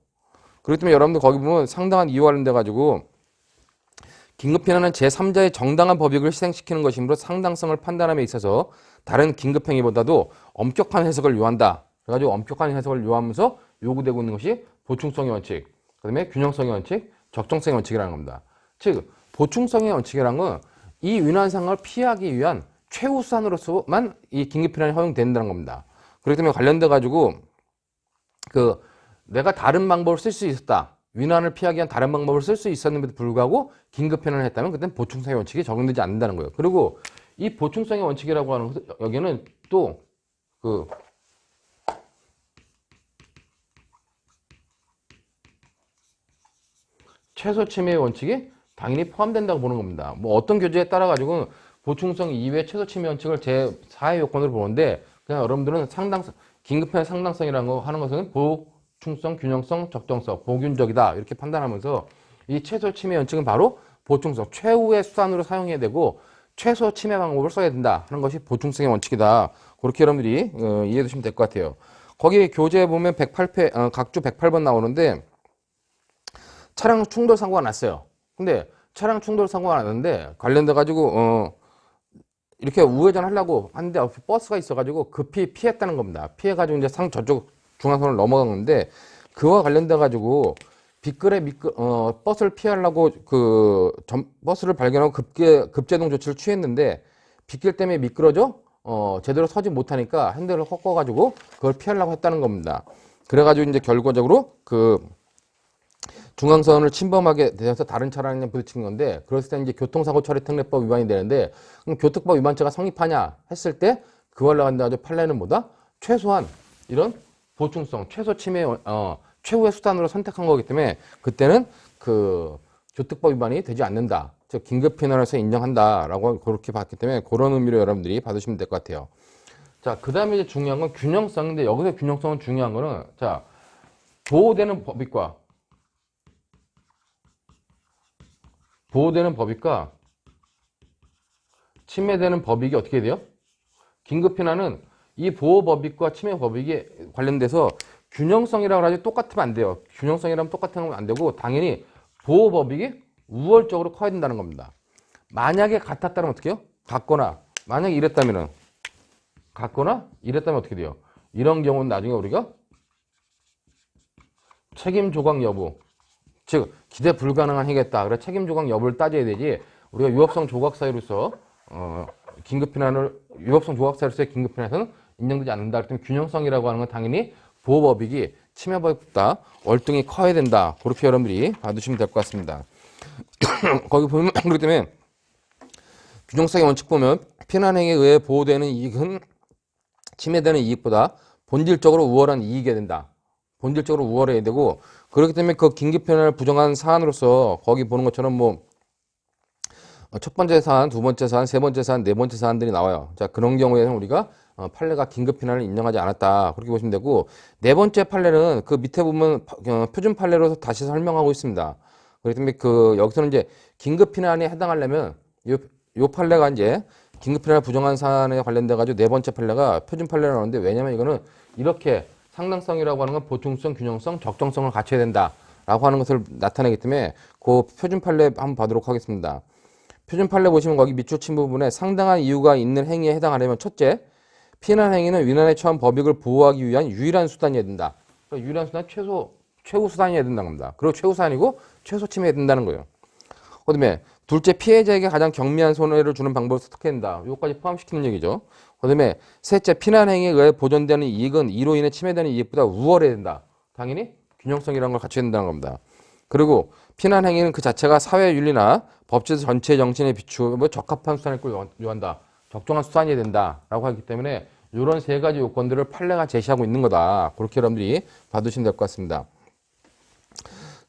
그렇기 때문에 여러분들 거기 보면 상당한 이유 관련돼 가지고 긴급피난은 제3자의 정당한 법익을 희생시키는 것이므로 상당성을 판단함에 있어서 다른 긴급행위보다도 엄격한 해석을 요한다. 그래가지고 엄격한 해석을 요하면서 요구되고 있는 것이 보충성의 원칙, 그 다음에 균형성의 원칙, 적정성의 원칙이라는 겁니다. 즉 보충성의 원칙이라는 건 이 위난상을 피하기 위한 최우수한으로서만 이 긴급피난이 허용된다는 겁니다. 그렇기 때문에 관련돼 가지고 내가 다른 방법을 쓸 수 있었다. 위난을 피하기 위한 다른 방법을 쓸 수 있었는데도 불구하고 긴급피난을 했다면 그때는 보충성의 원칙이 적용되지 않는다는 거예요. 그리고 이 보충성의 원칙이라고 하는 것은 여기는 또 최소 침해의 원칙이 당연히 포함된다고 보는 겁니다. 뭐 어떤 교재에 따라 가지고 보충성 이외의 최소 침해 원칙을 제4의 요건으로 보는데 그냥 여러분들은 긴급한 상당성이라는 거 하는 것은 보충성, 균형성, 적정성, 보균적이다 이렇게 판단하면서 이 최소 침해 원칙은 바로 보충성, 최후의 수단으로 사용해야 되고 최소 침해 방법을 써야 된다 하는 것이 보충성의 원칙이다. 그렇게 여러분들이 이해해 두시면 될 것 같아요. 거기 교재에 보면 108회, 각주 108번 나오는데 차량 충돌 사고가 났어요. 근데 차량 충돌 사고가 났는데 관련돼 가지고 이렇게 우회전 하려고 하는데 앞에 버스가 있어가지고 급히 피했다는 겁니다. 피해가지고 이제 저쪽 중앙선을 넘어간 건데 그와 관련돼 가지고 버스를 피하려고 버스를 발견하고 급제동 조치를 취했는데 빗길 때문에 미끄러져 제대로 서지 못하니까 핸들을 꺾어가지고 그걸 피하려고 했다는 겁니다. 그래가지고 이제 결과적으로 중앙선을 침범하게 되어서 다른 차량에 부딪힌 건데 그랬을 때 이제 교통사고 처리 특례법 위반이 되는데 그럼 교통법 위반죄가 성립하냐 했을 때 그걸 나간다고 판례는 뭐다? 최소한 이런 보충성, 최소 침해 최후의 수단으로 선택한 거기 때문에 그때는 교통법 위반이 되지 않는다. 즉 긴급피난에서 인정한다라고 그렇게 봤기 때문에 그런 의미로 여러분들이 받으시면 될 것 같아요. 자, 그 다음에 이제 중요한 건 균형성인데 여기서 균형성은 중요한 거는 자 보호되는 법익과 침해되는 법익이 어떻게 돼요? 긴급피난은 이 보호법익과 침해법익이 관련돼서 균형성이라고 하지 똑같으면 안 돼요. 균형성이라면 똑같으면 안 되고 당연히 보호법익이 우월적으로 커야 된다는 겁니다. 만약에 같았다면 어떻게 해요? 만약에 이랬다면 어떻게 돼요? 이런 경우는 나중에 우리가 책임 조각 여부, 즉 기대 불가능한 행위겠다. 그래 책임 조각 여부를 따져야 되지. 우리가 유법성 조각 사유로서 유법성 조각 사유로서의 긴급피난에서는 인정되지 않는다. 그렇다면 균형성이라고 하는 건 당연히 보호법익이 침해법익보다 월등히 커야 된다. 그렇게 여러분들이 봐두시면 될 것 같습니다. 거기 보면 그렇기 때문에 균형성의 원칙 보면 피난행위에 의해 보호되는 이익은 침해되는 이익보다 본질적으로 우월한 이익이 된다. 본질적으로 우월해야 되고 그렇기 때문에 그 긴급피난을 부정한 사안으로서 거기 보는 것처럼 첫 번째 사안, 두 번째 사안, 세 번째 사안, 네 번째 사안들이 나와요. 자, 그런 경우에는 우리가 판례가 긴급피난을 인정하지 않았다. 그렇게 보시면 되고 네 번째 판례는 그 밑에 보면 표준 판례로 다시 설명하고 있습니다. 그렇기 때문에 여기서는 이제 긴급피난에 해당하려면 요 판례가 이제 긴급피난을 부정한 사안에 관련돼 가지고 네 번째 판례가 표준 판례로 나오는데 왜냐면 이거는 이렇게 상당성이라고 하는 건 보충성, 균형성, 적정성을 갖춰야 된다라고 하는 것을 나타내기 때문에 그 표준 판례 한번 봐도록 하겠습니다. 표준 판례 보시면 거기 밑줄 친 부분에 상당한 이유가 있는 행위에 해당하려면 첫째, 피난 행위는 위난에 처한 법익을 보호하기 위한 유일한 수단이어야 된다. 그러니까 유일한 수단 최후 수단이어야 된다는 겁니다. 그리고 최후 수단이고 최소 침해해야 된다는 거예요. 그다음에 둘째, 피해자에게 가장 경미한 손해를 주는 방법을 선택해야 된다. 이것까지 포함시키는 얘기죠. 그다음에 셋째, 피난 행위에 의해 보존되는 이익은 이로 인해 침해되는 이익보다 우월해야 된다. 당연히 균형성이라는 걸 갖춰야 된다는 겁니다. 그리고 피난 행위는 그 자체가 사회 윤리나 법질서 전체의 정신에 비추어 적합한 수단을 요한다. 적정한 수단이 된다라고 하기 때문에 이런 세 가지 요건들을 판례가 제시하고 있는 거다. 그렇게 여러분들이 봐두시면 될 것 같습니다.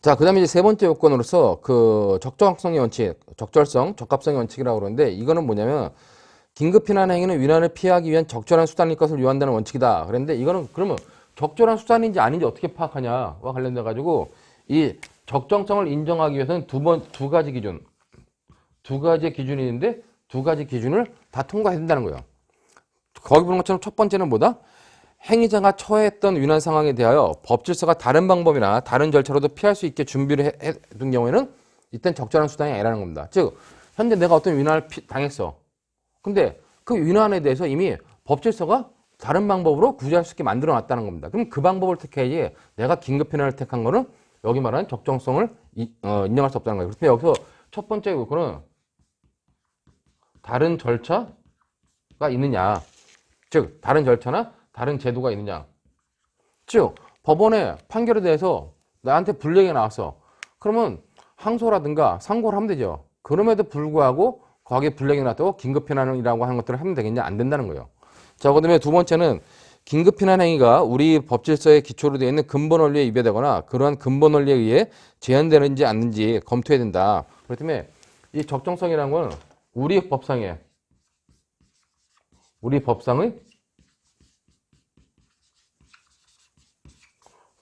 자, 그 다음에 이제 세 번째 요건으로서 그 적정성의 원칙, 적절성, 적합성의 원칙이라고 그러는데 이거는 뭐냐면 긴급 피난 행위는 위난을 피하기 위한 적절한 수단일 것을 요한다는 원칙이다. 그런데 이거는 그러면 적절한 수단인지 아닌지 어떻게 파악하냐와 관련돼 가지고 이 적정성을 인정하기 위해서는 두 가지 기준, 두 가지 기준이 있는데 두 가지 기준을 다 통과해야 된다는 거예요. 거기 보는 것처럼 첫 번째는 뭐다? 행위자가 처해했던 위난 상황에 대하여 법질서가 다른 방법이나 다른 절차로도 피할 수 있게 준비를 해둔 경우에는 이땐 적절한 수단이 아니라는 겁니다. 즉, 현재 내가 어떤 위난을 당했어. 근데 그 위난에 대해서 이미 법질서가 다른 방법으로 구제할 수 있게 만들어 놨다는 겁니다. 그럼 그 방법을 택해야지 내가 긴급 피난을 택한 거는 여기 말하는 적정성을 인정할 수 없다는 거예요. 그래서 여기서 첫 번째 요건은 다른 절차가 있느냐. 즉, 다른 절차나 다른 제도가 있느냐. 즉, 법원의 판결에 대해서 나한테 불이익이 나왔어. 그러면 항소라든가 상고를 하면 되죠. 그럼에도 불구하고 거기에 불이익이 나왔다고 긴급피난이라고 하는 것들을 하면 되겠냐? 안 된다는 거예요. 자, 그 다음에 두 번째는 긴급피난 행위가 우리 법질서의 기초로 되어 있는 근본 원리에 위배되거나 그러한 근본 원리에 의해 제한되는지 않는지 검토해야 된다. 그렇기 때문에 이 적정성이라는 건 우리 법상의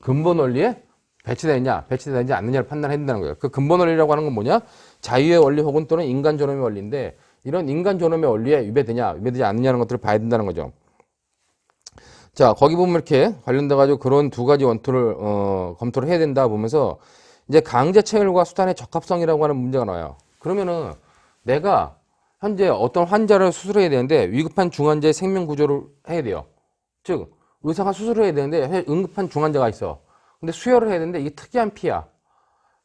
근본 원리에 배치되느냐 않느냐를 판단해야 된다는 거예요. 그 근본 원리라고 하는 건 뭐냐? 자유의 원리 혹은 또는 인간 존엄의 원리인데 이런 인간 존엄의 원리에 위배되지 않느냐는 것들을 봐야 된다는 거죠. 자, 거기 보면 이렇게 관련돼 가지고 그런 두 가지 원투를 검토를 해야 된다 보면서 이제 강제 체결과 수단의 적합성이라고 하는 문제가 나와요. 그러면은 내가 현재 어떤 환자를 수술해야 되는데 위급한 중환자의 생명 구조를 해야 돼요. 즉 의사가 수술을 해야 되는데 응급한 중환자가 있어. 근데 수혈을 해야 되는데 이게 특이한 피야.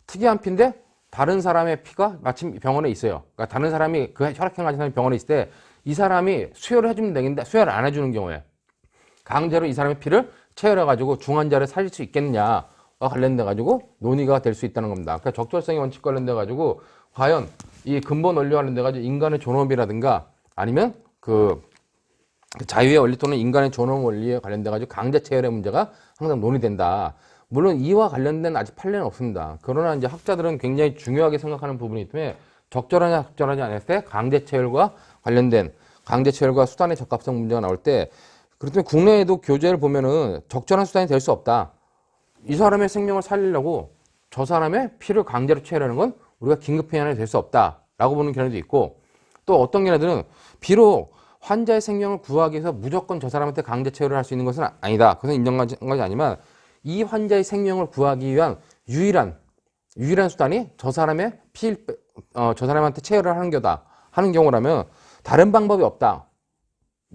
특이한 피인데 다른 사람의 피가 마침 병원에 있어요. 그러니까 다른 사람이 그 혈액형 가진 사람이 병원에 있을 때 이 사람이 수혈을 해주면 되겠는데 수혈을 안 해주는 경우에 강제로 이 사람의 피를 체열해가지고 중환자를 살릴 수 있겠느냐와 관련돼가지고 논의가 될 수 있다는 겁니다. 그러니까 적절성의 원칙 관련돼가지고 과연 이 근본 원리와 관련돼가지고 인간의 존엄이라든가 아니면 그 자유의 원리 또는 인간의 존엄 원리에 관련돼가지고 강제 체열의 문제가 항상 논의된다. 물론 이와 관련된 아직 판례는 없습니다. 그러나 이제 학자들은 굉장히 중요하게 생각하는 부분이기 때문에 적절하냐 적절하지 않을 때 강제 체열과 관련된 강제 체열과 수단의 적합성 문제가 나올 때 그렇다면 국내에도 교재를 보면은 적절한 수단이 될 수 없다. 이 사람의 생명을 살리려고 저 사람의 피를 강제로 체열하는 건 우리가 긴급피난이 될 수 없다라고 보는 견해도 있고 또 어떤 견해들은 비록 환자의 생명을 구하기 위해서 무조건 저 사람한테 강제 체열을 할 수 있는 것은 아니다. 그것은 인정한 것이 아니지만 이 환자의 생명을 구하기 위한 유일한 수단이 저 사람의 저 사람한테 체열을 하는 경우라면 다른 방법이 없다.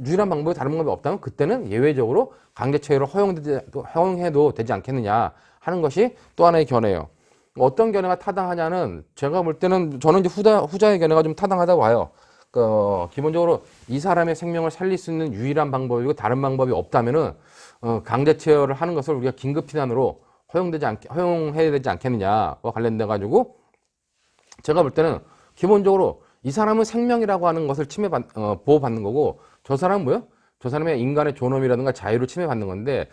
유일한 방법이 다른 방법이 없다면 그때는 예외적으로 강제 체열을 허용해도 되지 않겠느냐 하는 것이 또 하나의 견해예요. 어떤 견해가 타당하냐는 제가 볼 때는 저는 이제 후자의 견해가 좀 타당하다고 봐요. 기본적으로 이 사람의 생명을 살릴 수 있는 유일한 방법이고 다른 방법이 없다면은 강제 체열을 하는 것을 우리가 긴급 피난으로 허용해야 되지 않겠느냐와 관련돼 가지고 제가 볼 때는 기본적으로 이 사람은 생명이라고 하는 것을 보호받는 거고 저 사람은 뭐요? 저 사람의 인간의 존엄이라든가 자유를 침해받는 건데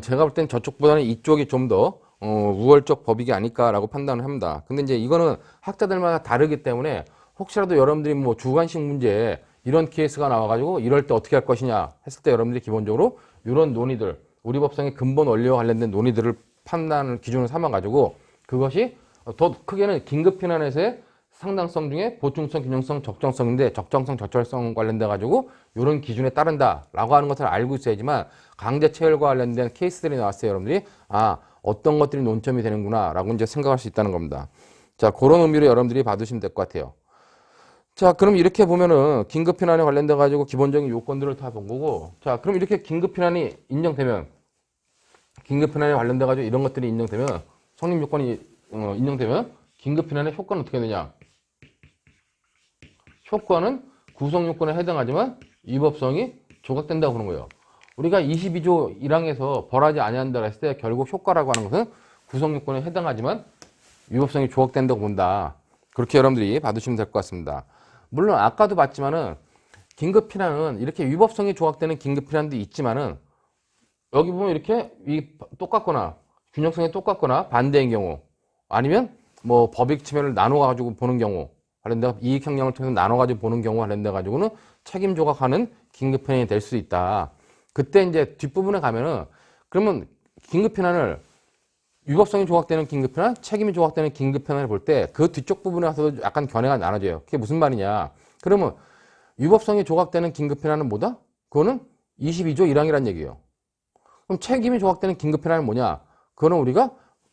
제가 볼 때는 저쪽보다는 이쪽이 좀 더 우월적 법익이 아닐까라고 판단을 합니다. 근데 이제 이거는 학자들마다 다르기 때문에 혹시라도 여러분들이 뭐 주관식 문제에 이런 케이스가 나와가지고 이럴 때 어떻게 할 것이냐 했을 때 여러분들이 기본적으로 이런 논의들 우리 법상의 근본 원리와 관련된 논의들을 판단을 기준으로 삼아가지고 그것이 더 크게는 긴급피난에서의 상당성 중에 보충성, 균형성, 적정성인데 적정성, 적절성 관련돼 가지고 이런 기준에 따른다라고 하는 것을 알고 있어야지만 강제 체열과 관련된 케이스들이 나왔어요. 여러분들이 어떤 것들이 논점이 되는구나라고 이제 생각할 수 있다는 겁니다. 자, 그런 의미로 여러분들이 봐두시면 될 것 같아요. 자, 그럼 이렇게 보면은 긴급피난에 관련돼 가지고 기본적인 요건들을 다 본 거고, 자, 그럼 이렇게 긴급피난이 인정되면, 긴급피난에 관련돼 가지고 이런 것들이 인정되면, 성립 요건이 인정되면 긴급피난의 효과는 어떻게 되냐? 효과는 구성요건에 해당하지만 위법성이 조각된다고 그런 거예요. 우리가 22조 1항에서 벌하지 아니한다 했을 때 결국 효과라고 하는 것은 구성요건에 해당하지만 위법성이 조각된다고 본다. 그렇게 여러분들이 받으시면 될 것 같습니다. 물론 아까도 봤지만은 긴급피난은 이렇게 위법성이 조각되는 긴급피난도 있지만은 여기 보면 이렇게 똑같거나 균형성이 똑같거나 반대인 경우 아니면 뭐 법익 측면을 나눠 가지고 보는 경우 관련돼 이익 형량을 통해서 나눠 가지고 보는 경우 관련돼 가지고는 책임 조각하는 긴급피난이 될 수 있다. 그때 이제 뒷부분에 가면은 그러면 긴급피난을 위법성이 조각되는 긴급피난, 책임이 조각되는 긴급피난을 볼 때 그 뒤쪽 부분에 가서도 약간 견해가 나눠져요. 그게 무슨 말이냐? 그러면 위법성이 조각되는 긴급피난은 뭐다? 그거는 22조 1항이란 얘기예요. 그럼 책임이 조각되는 긴급피난은 뭐냐? 그거는 우리가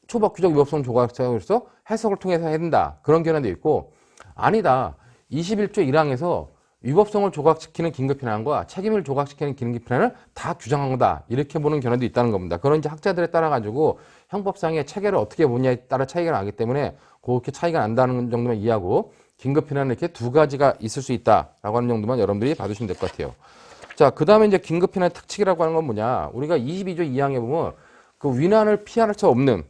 초법규적 위법성 조각사로서 해석을 통해서 해야 된다. 그런 견해도 있고 아니다. 21조 1항에서 위법성을 조각시키는 긴급피난과 책임을 조각시키는 긴급피난을 다 규정한 거다. 이렇게 보는 견해도 있다는 겁니다. 그런 이제 학자들에 따라 가지고 형법상의 체계를 어떻게 보냐에 따라 차이가 나기 때문에 그렇게 차이가 난다는 정도만 이해하고 긴급피난은 이렇게 두 가지가 있을 수 있다라고 하는 정도만 여러분들이 봐주시면 될 것 같아요. 자, 그 다음에 이제 긴급피난의 특칙이라고 하는 건 뭐냐? 우리가 22조 2항에 보면 그 위난을 피할 수 없는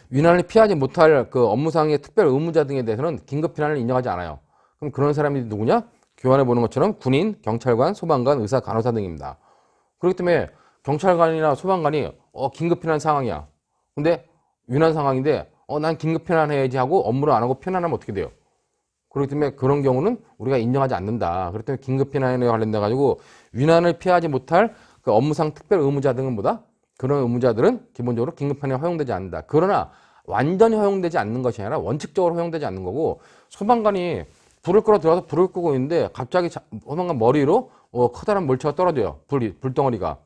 위난을 피하지 못할 그 업무상의 특별 의무자 등에 대해서는 긴급피난을 인정하지 않아요. 그럼 그런 사람이 누구냐? 교환해 보는 것처럼 군인, 경찰관, 소방관, 의사, 간호사 등입니다. 그렇기 때문에 경찰관이나 소방관이 긴급피난 상황이야. 근데 위난 상황인데 난 긴급피난 해야지 하고 업무를 안 하고 피난하면 어떻게 돼요? 그렇기 때문에 그런 경우는 우리가 인정하지 않는다. 그렇기 때문에 긴급피난에 관련돼 가지고 위난을 피하지 못할 그 업무상 특별 의무자 등은 뭐다? 그런 의무자들은 기본적으로 긴급피난에 허용되지 않는다. 그러나 완전히 허용되지 않는 것이 아니라 원칙적으로 허용되지 않는 거고 소방관이 불을 끌어 들어가서 불을 끄고 있는데 갑자기 소방관 머리로 커다란 물체가 떨어져요. 불덩어리가.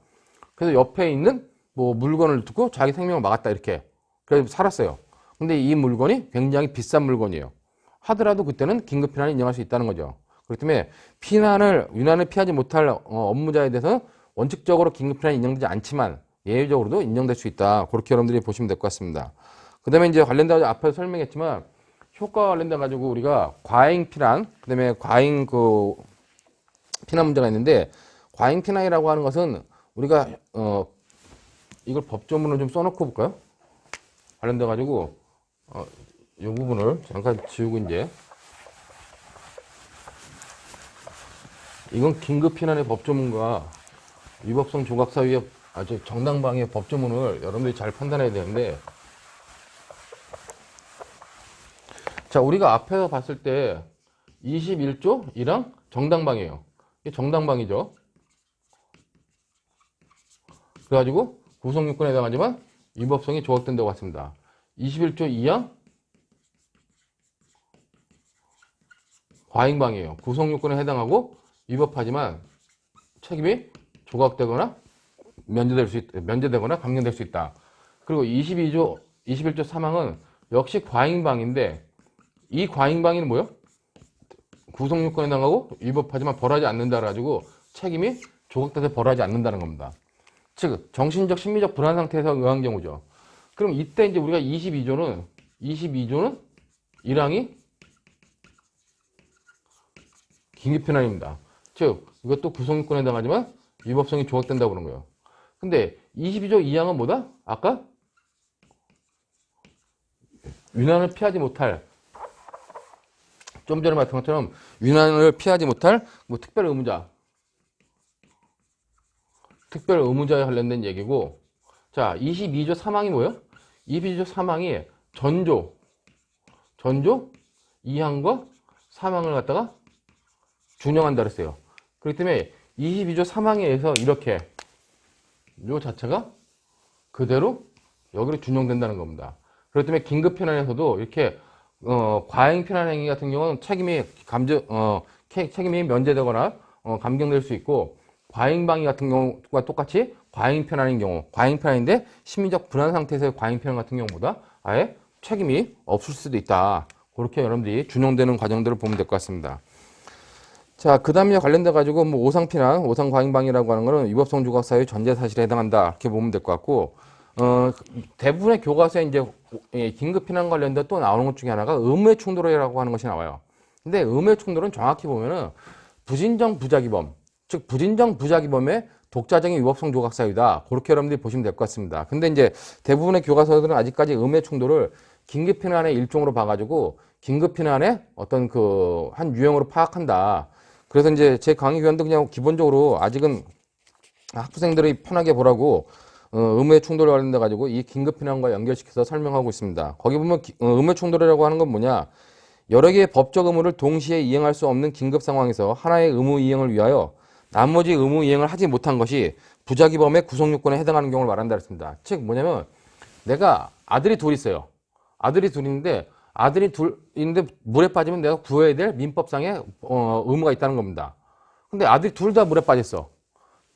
그래서 옆에 있는 뭐 물건을 듣고 자기 생명을 막았다 이렇게. 그래서 살았어요. 근데 이 물건이 굉장히 비싼 물건이에요. 하더라도 그때는 긴급피난을 인정할 수 있다는 거죠. 그렇기 때문에 위난을 피하지 못할 업무자에 대해서는 원칙적으로 긴급피난이 인정되지 않지만 예외적으로도 인정될 수 있다. 그렇게 여러분들이 보시면 될 것 같습니다. 그 다음에 이제 관련돼서 앞에서 설명했지만 효과와 관련돼 가지고 우리가 과잉 피난, 그 다음에 과잉 그 피난 문제가 있는데 과잉 피난이라고 하는 것은 우리가 이걸 법조문을 좀 써놓고 볼까요? 관련돼 가지고 이 부분을 잠깐 지우고 이제 이건 긴급피난의 법조문과 위법성 조각사유의 아주 정당방위의 법조문을 여러분들이 잘 판단해야 되는데 자 우리가 앞에서 봤을 때 21조 1항 정당방위예요. 이게 정당방위죠. 그래가지고 구성요건에 해당하지만 위법성이 조각된다고 봤습니다. 21조 2항 과잉방위예요. 구성요건에 해당하고 위법하지만 책임이 조각되거나 면제되거나 감경될 수 있다. 그리고 21조 3항은 역시 과잉방위인데 이 과잉방위는 뭐예요? 구성요건에 해당하고 위법하지만 벌하지 않는다 가지고 책임이 조각돼서 벌하지 않는다는 겁니다. 즉 정신적 심리적 불안 상태에서 의한 경우죠. 그럼 이때 이제 우리가 22조는 1항이 긴급피난입니다. 즉 이것도 구성요건에 해당하지만 위법성이 조각된다고 그런 거예요. 근데 22조 2항은 뭐다? 아까 위난을 피하지 못할 좀 전에 말했던 것처럼 위난을 피하지 못할 뭐 특별 의무자에 관련된 얘기고 자 22조 3항이 뭐예요? 22조 3항이 전조 2항과 3항을 갖다가 준용한다 그랬어요. 그렇기 때문에 22조 3항에 의해서 이렇게 요 자체가 그대로 여기로 준용된다는 겁니다. 그렇기 때문에 긴급피난에서도 이렇게 과잉피난 행위 같은 경우는 책임이 면제되거나 감경될 수 있고 과잉방위 같은 경우와 똑같이 과잉피난인 경우 과잉피난인데 심리적 불안 상태에서의 과잉피난 같은 경우보다 아예 책임이 없을 수도 있다. 그렇게 여러분들이 준용되는 과정들을 보면 될 것 같습니다. 자, 그 다음에 관련돼 가지고 뭐 오상피난, 오상과잉방위라고 하는 거는 위법성 조각사유의 전제 사실에 해당한다. 이렇게 보면 될 것 같고, 대부분의 교과서에 이제 긴급피난 관련돼 또 나오는 것 중에 하나가 의무의 충돌이라고 하는 것이 나와요. 근데 의무의 충돌은 정확히 보면은 부진정 부작위범, 즉 부진정 부작위범의 독자적인 위법성 조각사유다. 그렇게 여러분들이 보시면 될 것 같습니다. 근데 이제 대부분의 교과서들은 아직까지 의무의 충돌을 긴급피난의 일종으로 봐가지고 긴급피난의 어떤 그 한 유형으로 파악한다. 그래서 이제 제 강의 교환도 그냥 기본적으로 아직은 학부생들이 편하게 보라고 의무의 충돌에 관련돼 가지고 이 긴급피난과 연결시켜서 설명하고 있습니다. 거기 보면 의무의 충돌이라고 하는 건 뭐냐? 여러 개의 법적 의무를 동시에 이행할 수 없는 긴급 상황에서 하나의 의무 이행을 위하여 나머지 의무 이행을 하지 못한 것이 부작위범의 구속요건에 해당하는 경우를 말한다 했습니다. 즉 뭐냐면 내가 아들이 둘 있어요. 아들이 둘인데 아들이 둘인데 물에 빠지면 내가 구해야 될 민법상의 의무가 있다는 겁니다. 근데 아들이 둘 다 물에 빠졌어.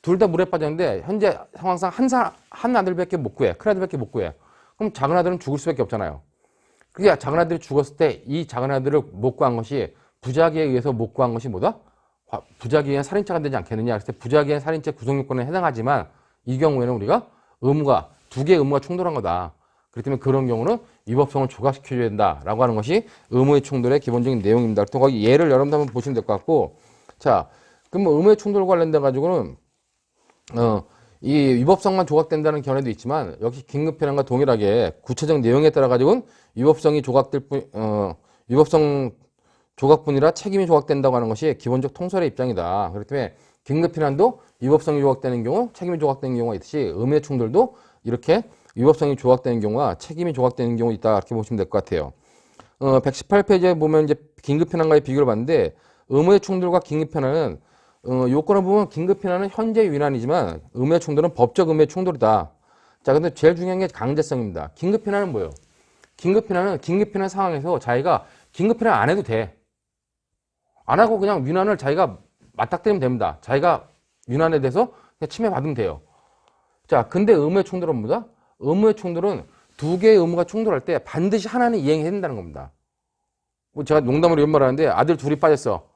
둘 다 물에 빠졌는데 현재 상황상 한 아들밖에 못 구해. 큰 아들밖에 못 구해. 그럼 작은 아들은 죽을 수밖에 없잖아요. 그게 작은 아들이 죽었을 때 이 작은 아들을 못 구한 것이 부작위에 의해서 못 구한 것이 뭐다? 부작위에 의한 살인죄가 되지 않겠느냐. 그래서 부작위에 의한 살인죄 구속요건에 해당하지만 이 경우에는 우리가 의무가 두 개의 의무가 충돌한 거다. 그렇기 때문에 그런 경우는 위법성을 조각시켜줘야 된다라고 하는 것이 의무의 충돌의 기본적인 내용입니다. 또 거기 예를 여러분들 한번 보시면 될 것 같고, 자, 그럼 뭐 의무의 충돌과 관련돼 가지고는 이 위법성만 조각된다는 견해도 있지만 역시 긴급피난과 동일하게 구체적 내용에 따라 가지고는 위법성이 조각될 위법성 조각뿐이라 책임이 조각된다고 하는 것이 기본적 통설의 입장이다. 그렇기 때문에 긴급피난도 위법성이 조각되는 경우, 책임이 조각되는 경우가 있듯이 의무의 충돌도 이렇게 위법성이 조각되는 경우와 책임이 조각되는 경우 있다. 이렇게 보시면 될 것 같아요. 118페이지에 보면 이제 긴급피난과의 비교를 봤는데 의무의 충돌과 긴급피난은 요건을 보면 긴급피난은 현재 위난이지만 의무의 충돌은 법적 의무의 충돌이다. 자, 근데 제일 중요한 게 강제성입니다. 긴급피난은 뭐예요? 긴급피난은 긴급피난 상황에서 자기가 긴급피난 안 해도 돼. 안 하고 그냥 위난을 자기가 맞닥뜨리면 됩니다. 자기가 위난에 대해서 그냥 침해받으면 돼요. 자, 근데 의무의 충돌은 뭐다? 의무의 충돌은 두 개의 의무가 충돌할 때 반드시 하나는 이행해야 된다는 겁니다. 제가 농담으로 이런 말 하는데 아들 둘이 빠졌어.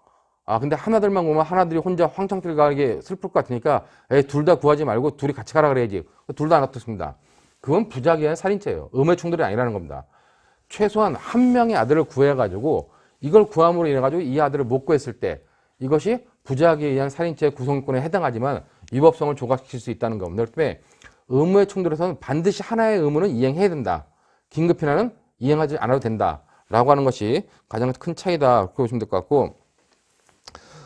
아, 근데 하나들만 보면 하나들이 혼자 황창길 가게 슬플 것 같으니까 둘 다 구하지 말고 둘이 같이 가라 그래야지. 둘 다 안 놔뒀습니다. 그건 부작위에 의한 살인죄예요. 의무의 충돌이 아니라는 겁니다. 최소한 한 명의 아들을 구해가지고 이걸 구함으로 인해가지고 이 아들을 못 구했을 때 이것이 부작위에 의한 살인죄 구속요건에 해당하지만 위법성을 조각시킬 수 있다는 겁니다. 그렇기 때문에 의무의 충돌에서는 반드시 하나의 의무는 이행해야 된다. 긴급피난은 이행하지 않아도 된다. 라고 하는 것이 가장 큰 차이다. 그렇게 보시면 될 것 같고,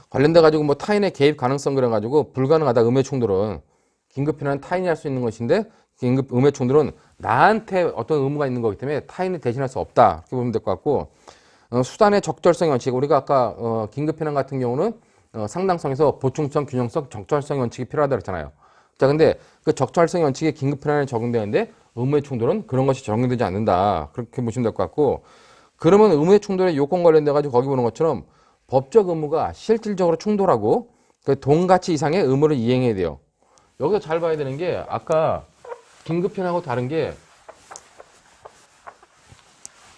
관련돼 가지고 뭐 타인의 개입 가능성 그래 가지고 불가능하다. 의무의 충돌은 긴급피난은 타인이 할 수 있는 것인데 의무의 충돌은 나한테 어떤 의무가 있는 거기 때문에 타인이 대신할 수 없다. 이렇게 보면 될 것 같고, 수단의 적절성 원칙. 우리가 아까 긴급피난 같은 경우는 상당성에서 보충성, 균형성, 적절성 원칙이 필요하다 그랬잖아요. 자, 근데 그 적절성 원칙이 긴급피난에 적용되는데 의무의 충돌은 그런 것이 적용되지 않는다. 그렇게 보시면 될 것 같고, 그러면 의무의 충돌의 요건 관련돼 가지고 거기 보는 것처럼 법적 의무가 실질적으로 충돌하고 그 동가치 이상의 의무를 이행해야 돼요. 여기서 잘 봐야 되는 게 아까 긴급피난하고 다른 게,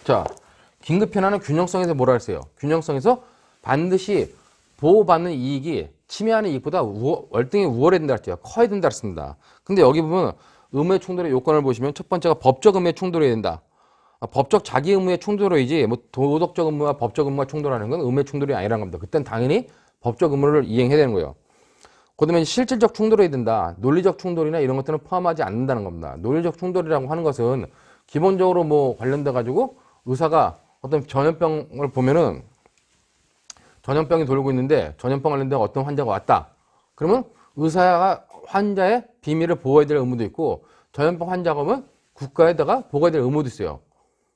자, 긴급피난은 균형성에서 뭐라 했어요? 균형성에서 반드시 보호받는 이익이 침해하는 이익보다 월등히 우월해야 된다 했죠. 커야 된다 했습니다. 근데 여기 보면 의무의 충돌의 요건을 보시면 첫 번째가 법적 의무의 충돌이 된다. 법적 자기 의무의 충돌이지 뭐 도덕적 의무와 법적 의무가 충돌하는 건 의무의 충돌이 아니라는 겁니다. 그땐 당연히 법적 의무를 이행해야 되는 거예요. 그다음에 실질적 충돌이 된다. 논리적 충돌이나 이런 것들은 포함하지 않는다는 겁니다. 논리적 충돌이라고 하는 것은 기본적으로 뭐 관련돼 가지고 의사가 어떤 전염병을 보면은 전염병이 돌고 있는데 전염병 관련된 어떤 환자가 왔다. 그러면 의사가 환자의 비밀을 보호해야 될 의무도 있고 전염병 환자가 오면 국가에다가 보호해야 될 의무도 있어요.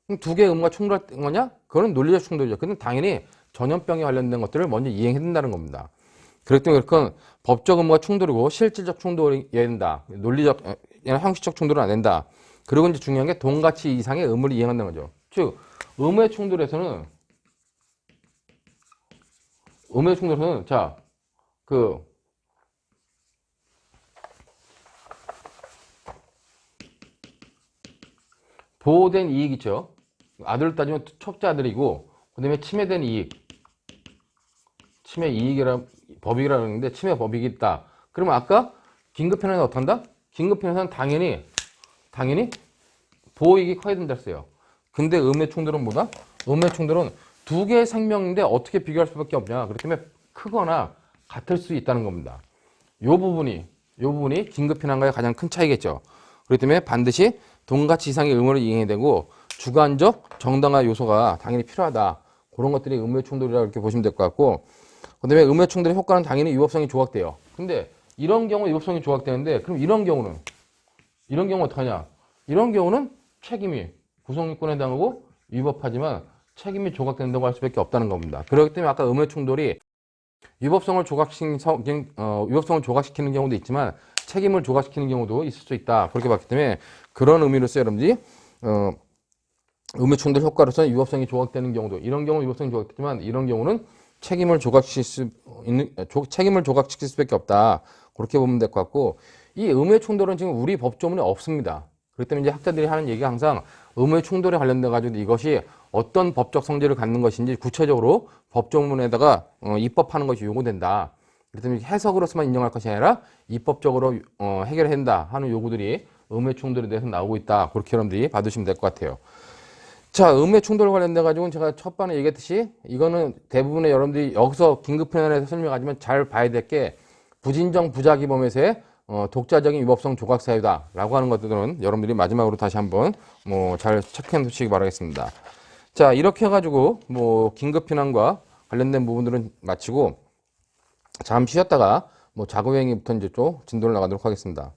그럼 두 개의 의무가 충돌할 거냐? 그거는 논리적 충돌이죠. 근데 당연히 전염병에 관련된 것들을 먼저 이행해야 된다는 겁니다. 그렇기 때문에 그건 법적 의무가 충돌이고 실질적 충돌이 된다. 논리적, 형식적 충돌은 안 된다. 그리고 이제 중요한 게 동가치 이상의 의무를 이행한다는 거죠. 즉, 의무의 충돌에서는 자, 보호된 이익 있죠. 아들을 따지면 첫째 아들이고, 그 다음에 침해된 이익. 침해 이익이라, 법익이라고 하는데, 침해 법익이 있다. 그러면 아까 긴급피난에서 어떻게 한다? 긴급피난에서는 당연히 보호이익이 커야 된다 했어요. 근데 의무의 충돌은 뭐다? 의무의 충돌은 두 개의 생명인데 어떻게 비교할 수밖에 없냐. 그렇기 때문에 크거나 같을 수 있다는 겁니다. 요 부분이 긴급피난과의 가장 큰 차이겠죠. 그렇기 때문에 반드시 동가치 이상의 의무를 이행해야 되고 주관적 정당화 요소가 당연히 필요하다. 그런 것들이 의무의 충돌이라고 이렇게 보시면 될 것 같고, 그다음에 의무의 충돌의 효과는 당연히 위법성이 조각돼요. 근데 이런 경우 위법성이 조각되는데, 그럼 이런 경우는 어떡하냐? 이런 경우는 책임이 구성요건에 해당하고 위법하지만 책임이 조각된다고 할 수밖에 없다는 겁니다. 그렇기 때문에 아까 의무의 충돌이 위법성을 조각시키는 경우도 있지만 책임을 조각시키는 경우도 있을 수 있다. 그렇게 봤기 때문에 그런 의미로서 여러분들이 의무 충돌 효과로서는 위법성이 조각되는 경우도, 이런 경우는 위법성이 조각되지만 이런 경우는 책임을 조각시킬 수밖에 없다. 그렇게 보면 될 것 같고, 이 의무의 충돌은 지금 우리 법조문에 없습니다. 그렇기 때문에 이제 학자들이 하는 얘기가 항상 의무의 충돌에 관련돼 가지고 이것이 어떤 법적 성질을 갖는 것인지 구체적으로 법조문에다가 입법하는 것이 요구된다. 그렇기 때문에 해석으로서만 인정할 것이 아니라 입법적으로 해결해야 된다 하는 요구들이 의무의 충돌에 대해서 나오고 있다. 그렇게 여러분들이 봐두시면 될 것 같아요. 자, 의무의 충돌 관련돼 가지고는 제가 첫번에 얘기했듯이 이거는 대부분의 여러분들이 여기서 긴급편안에서 설명하지만 잘 봐야 될 게 부진정 부작위범에서의 독자적인 위법성 조각 사유다라고 하는 것들은 여러분들이 마지막으로 다시 한번 잘 체크해 두시기 바라겠습니다. 자, 이렇게 해가지고 긴급피난과 관련된 부분들은 마치고 잠시 쉬었다가 자구행위부터 이제 좀 진도를 나가도록 하겠습니다.